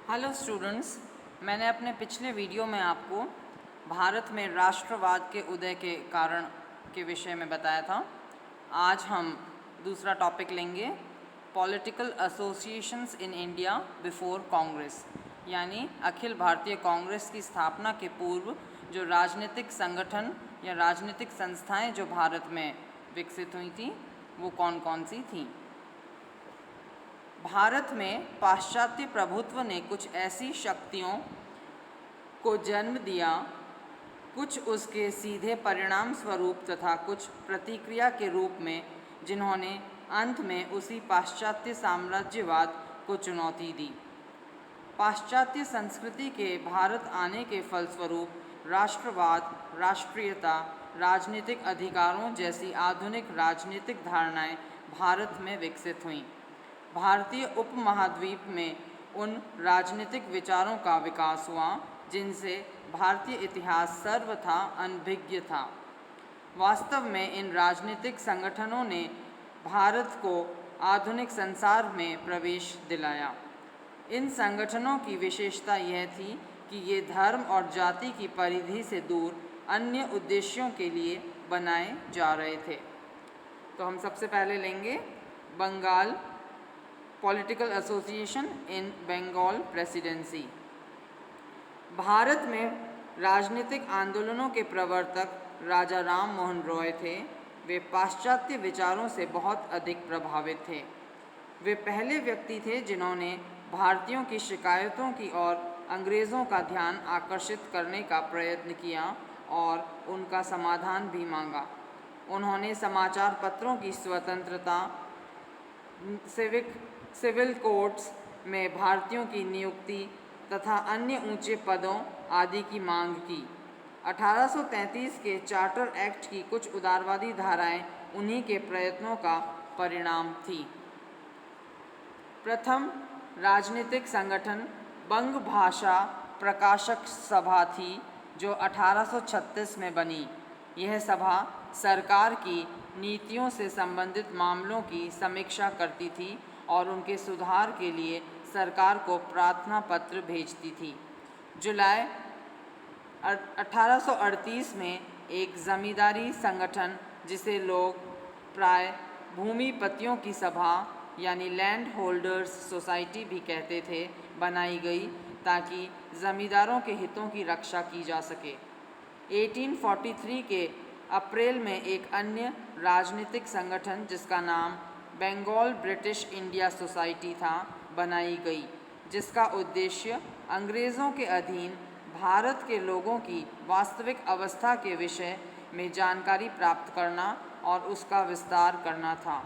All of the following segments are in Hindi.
हेलो स्टूडेंट्स, मैंने अपने पिछले वीडियो में आपको भारत में राष्ट्रवाद के उदय के कारण के विषय में बताया था। आज हम दूसरा टॉपिक लेंगे, political associations in India before Congress, यानी अखिल भारतीय कांग्रेस की स्थापना के पूर्व जो राजनीतिक संगठन या राजनीतिक संस्थाएं जो भारत में विकसित हुई थी वो कौन कौन सी थीं। भारत में पाश्चात्य प्रभुत्व ने कुछ ऐसी शक्तियों को जन्म दिया, कुछ उसके सीधे परिणाम स्वरूप तथा कुछ प्रतिक्रिया के रूप में, जिन्होंने अंत में उसी पाश्चात्य साम्राज्यवाद को चुनौती दी। पाश्चात्य संस्कृति के भारत आने के फलस्वरूप राष्ट्रवाद, राष्ट्रीयता, राजनीतिक अधिकारों जैसी आधुनिक राजनीतिक धारणाएं भारत में विकसित हुईं। भारतीय उपमहाद्वीप में उन राजनीतिक विचारों का विकास हुआ जिनसे भारतीय इतिहास सर्वथा अनभिज्ञ था। वास्तव में इन राजनीतिक संगठनों ने भारत को आधुनिक संसार में प्रवेश दिलाया। इन संगठनों की विशेषता यह थी कि ये धर्म और जाति की परिधि से दूर अन्य उद्देश्यों के लिए बनाए जा रहे थे। तो हम सबसे पहले लेंगे Bengal political association in Bengal presidency. Bharat में राजनीतिक आंदोलनों के प्रवर्तक राजा राम मोहन रॉय थे। वे पाश्चात्य विचारों से बहुत अधिक प्रभावित थे। वे पहले व्यक्ति थे जिन्होंने भारतीयों की शिकायतों की ओर अंग्रेज़ों का ध्यान आकर्षित करने का प्रयत्न किया और उनका समाधान भी मांगा। उन्होंने समाचार पत्रों की स्वतंत्रता, सिविल कोर्ट्स में भारतीयों की नियुक्ति तथा अन्य ऊंचे पदों आदि की मांग की। 1833 के चार्टर एक्ट की कुछ उदारवादी धाराएं उन्हीं के प्रयत्नों का परिणाम थी। प्रथम राजनीतिक संगठन बंग भाषा प्रकाशक सभा थी जो 1836 में बनी। यह सभा सरकार की नीतियों से संबंधित मामलों की समीक्षा करती थी और उनके सुधार के लिए सरकार को प्रार्थना पत्र भेजती थी। जुलाई 1838 में एक जमींदारी संगठन, जिसे लोग प्राय भूमिपतियों की सभा यानी लैंड होल्डर्स सोसाइटी भी कहते थे, बनाई गई ताकि जमींदारों के हितों की रक्षा की जा सके। 1843 के अप्रैल में एक अन्य राजनीतिक संगठन जिसका नाम बंगाल ब्रिटिश इंडिया सोसाइटी था, बनाई गई, जिसका उद्देश्य अंग्रेज़ों के अधीन भारत के लोगों की वास्तविक अवस्था के विषय में जानकारी प्राप्त करना और उसका विस्तार करना था।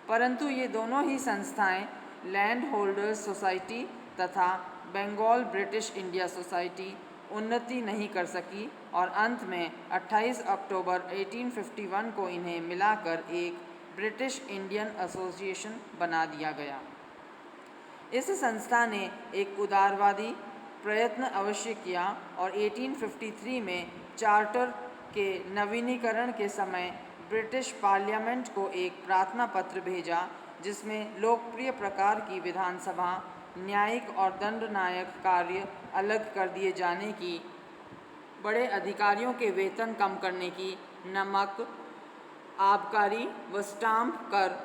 परंतु ये दोनों ही संस्थाएं लैंड होल्डर्स सोसाइटी तथा बंगाल ब्रिटिश इंडिया सोसाइटी उन्नति नहीं कर सकी और अंत में 28 अक्टूबर 1851 को इन्हें मिलाकर एक ब्रिटिश इंडियन एसोसिएशन बना दिया गया। इस संस्था ने एक उदारवादी प्रयत्न अवश्य किया और 1853 में चार्टर के नवीनीकरण के समय ब्रिटिश पार्लियामेंट को एक प्रार्थना पत्र भेजा जिसमें लोकप्रिय प्रकार की विधानसभा, न्यायिक और दंडनायक कार्य अलग कर दिए जाने की, बड़े अधिकारियों के वेतन कम करने की, नमक, आबकारी व स्टाम्प कर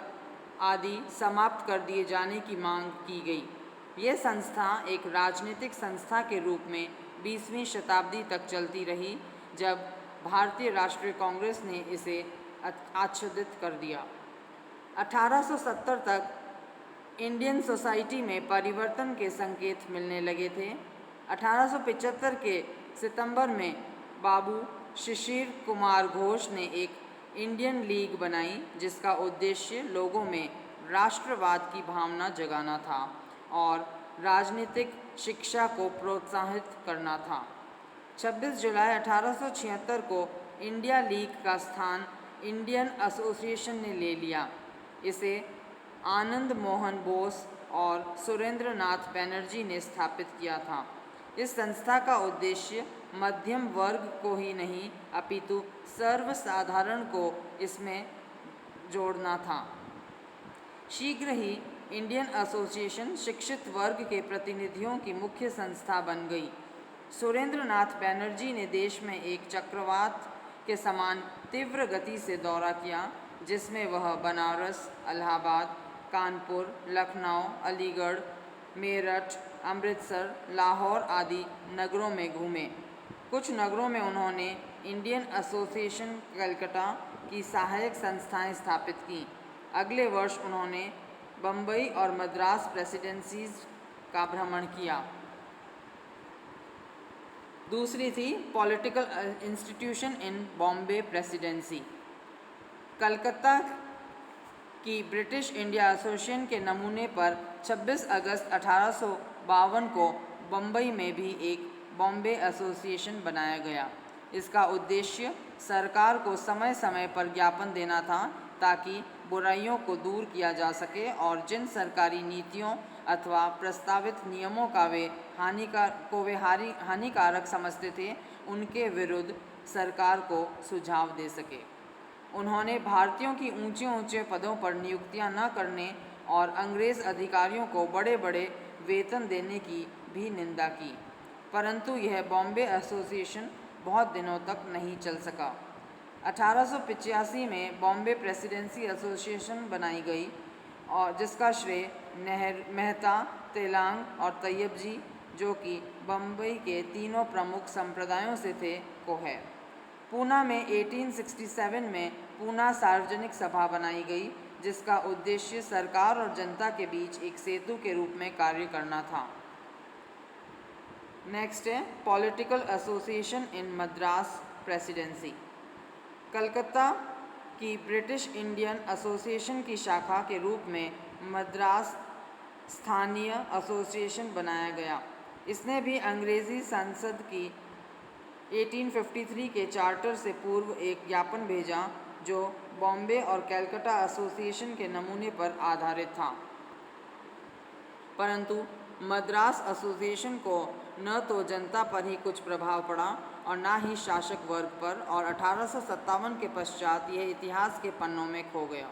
आदि समाप्त कर दिए जाने की मांग की गई। यह संस्था एक राजनीतिक संस्था के रूप में 20वीं शताब्दी तक चलती रही, जब भारतीय राष्ट्रीय कांग्रेस ने इसे आच्छादित कर दिया। 1870 तक इंडियन सोसाइटी में परिवर्तन के संकेत मिलने लगे थे। 1875 के सितंबर में बाबू शिशिर कुमार घोष ने एक इंडियन लीग बनाई जिसका उद्देश्य लोगों में राष्ट्रवाद की भावना जगाना था और राजनीतिक शिक्षा को प्रोत्साहित करना था। 26 जुलाई 1876 को इंडिया लीग का स्थान इंडियन एसोसिएशन ने ले लिया। इसे आनंद मोहन बोस और सुरेंद्र नाथ बनर्जी ने स्थापित किया था। इस संस्था का उद्देश्य मध्यम वर्ग को ही नहीं अपितु सर्वसाधारण को इसमें जोड़ना था। शीघ्र ही इंडियन एसोसिएशन शिक्षित वर्ग के प्रतिनिधियों की मुख्य संस्था बन गई। सुरेंद्रनाथ बैनर्जी ने देश में एक चक्रवात के समान तीव्र गति से दौरा किया, जिसमें वह बनारस, इलाहाबाद, कानपुर, लखनऊ, अलीगढ़, मेरठ, अमृतसर, लाहौर आदि नगरों में घूमे। कुछ नगरों में उन्होंने इंडियन एसोसिएशन कलकत्ता की सहायक संस्थाएं स्थापित की। अगले वर्ष उन्होंने बम्बई और मद्रास प्रेसिडेंसीज का भ्रमण किया। दूसरी थी पॉलिटिकल इंस्टीट्यूशन इन बॉम्बे प्रेसिडेंसी। कलकत्ता की ब्रिटिश इंडिया एसोसिएशन के नमूने पर 26 अगस्त 1852 को बम्बई में भी एक बॉम्बे एसोसिएशन बनाया गया। इसका उद्देश्य सरकार को समय समय पर ज्ञापन देना था ताकि बुराइयों को दूर किया जा सके और जिन सरकारी नीतियों अथवा प्रस्तावित नियमों का वे हानिकारक समझते थे उनके विरुद्ध सरकार को सुझाव दे सके। उन्होंने भारतीयों की ऊंचे ऊंचे पदों पर नियुक्तियां न करने और अंग्रेज़ अधिकारियों को बड़े बड़े वेतन देने की भी निंदा की, परंतु यह बॉम्बे एसोसिएशन बहुत दिनों तक नहीं चल सका। 1885 में बॉम्बे प्रेसिडेंसी एसोसिएशन बनाई गई और जिसका श्रेय मेहता, तेलांग और तैयब जी, जो कि बम्बई के तीनों प्रमुख संप्रदायों से थे, को है। पूना में 1867 में पूना सार्वजनिक सभा बनाई गई, जिसका उद्देश्य सरकार और जनता के बीच एक सेतु के रूप में कार्य करना था। नेक्स्ट है political association in Madras presidency. Calcutta की ब्रिटिश इंडियन एसोसिएशन की शाखा के रूप में मद्रास स्थानीय एसोसिएशन बनाया गया। इसने भी अंग्रेज़ी संसद की 1853 के चार्टर से पूर्व एक ज्ञापन भेजा जो बॉम्बे और कलकत्ता एसोसिएशन के नमूने पर आधारित था, परंतु मद्रास एसोसिएशन को न तो जनता पर ही कुछ प्रभाव पड़ा और न ही शासक वर्ग पर, और 1857 के पश्चात यह इतिहास के पन्नों में खो गया।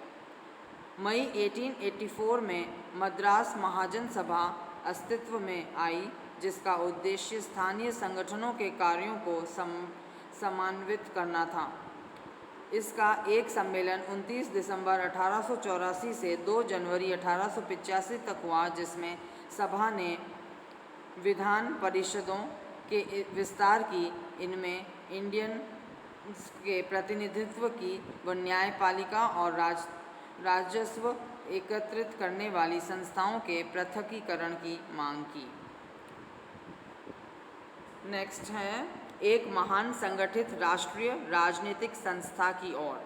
मई 1884 में मद्रास महाजन सभा अस्तित्व में आई, जिसका उद्देश्य स्थानीय संगठनों के कार्यों को समन्वित करना था। इसका एक सम्मेलन 29 दिसंबर 1884 से 2 जनवरी 1885 तक हुआ, जिसमें सभा ने विधान परिषदों के विस्तार की, इनमें इंडियन के प्रतिनिधित्व की व न्यायपालिका और राजस्व एकत्रित करने वाली संस्थाओं के पृथकीकरण की मांग की। नेक्स्ट है एक महान संगठित राष्ट्रीय राजनीतिक संस्था की ओर।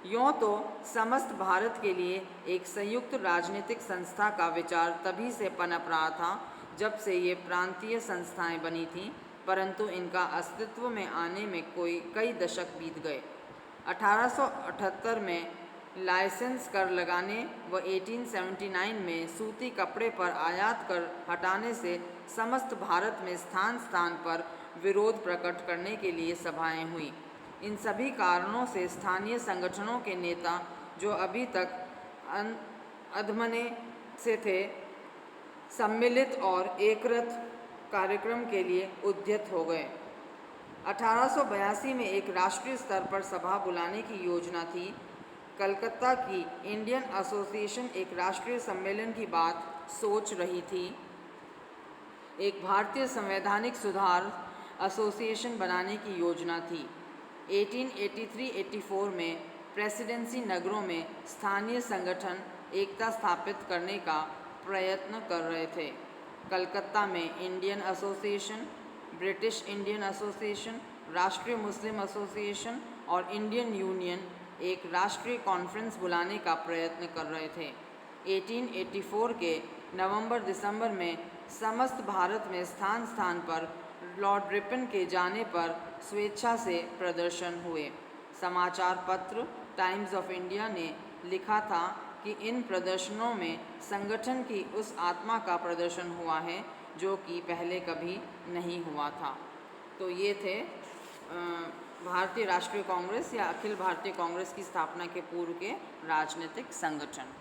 यूँ तो समस्त भारत के लिए एक संयुक्त राजनीतिक संस्था का विचार तभी से पनप रहा था जब से ये प्रांतीय संस्थाएं बनी थीं, परंतु इनका अस्तित्व में आने में कई दशक बीत गए। 1878 में लाइसेंस कर लगाने व 1879 में सूती कपड़े पर आयात कर हटाने से समस्त भारत में स्थान स्थान पर विरोध प्रकट करने के लिए सभाएं हुई। इन सभी कारणों से स्थानीय संगठनों के नेता, जो अभी तक अधमने से थे, सम्मिलित और एकरत कार्यक्रम के लिए उद्यत हो गए। 1882 में एक राष्ट्रीय स्तर पर सभा बुलाने की योजना थी। कलकत्ता की इंडियन एसोसिएशन एक राष्ट्रीय सम्मेलन की बात सोच रही थी। एक भारतीय संवैधानिक सुधार एसोसिएशन बनाने की योजना थी। 1883-84 में प्रेसिडेंसी नगरों में स्थानीय संगठन एकता स्थापित करने का प्रयत्न कर रहे थे। कलकत्ता में Indian association, British Indian association, राष्ट्रीय मुस्लिम एसोसिएशन और इंडियन यूनियन एक राष्ट्रीय कॉन्फ्रेंस बुलाने का प्रयत्न कर रहे थे। 1884 के नवंबर-दिसंबर में समस्त भारत में स्थान स्थान पर लॉर्ड रिपन के जाने पर स्वेच्छा से प्रदर्शन हुए। समाचार पत्र टाइम्स ऑफ इंडिया ने लिखा था कि इन प्रदर्शनों में संगठन की उस आत्मा का प्रदर्शन हुआ है जो कि पहले कभी नहीं हुआ था। तो ये थे भारतीय राष्ट्रीय कांग्रेस या अखिल भारतीय कांग्रेस की स्थापना के पूर्व के राजनीतिक संगठन।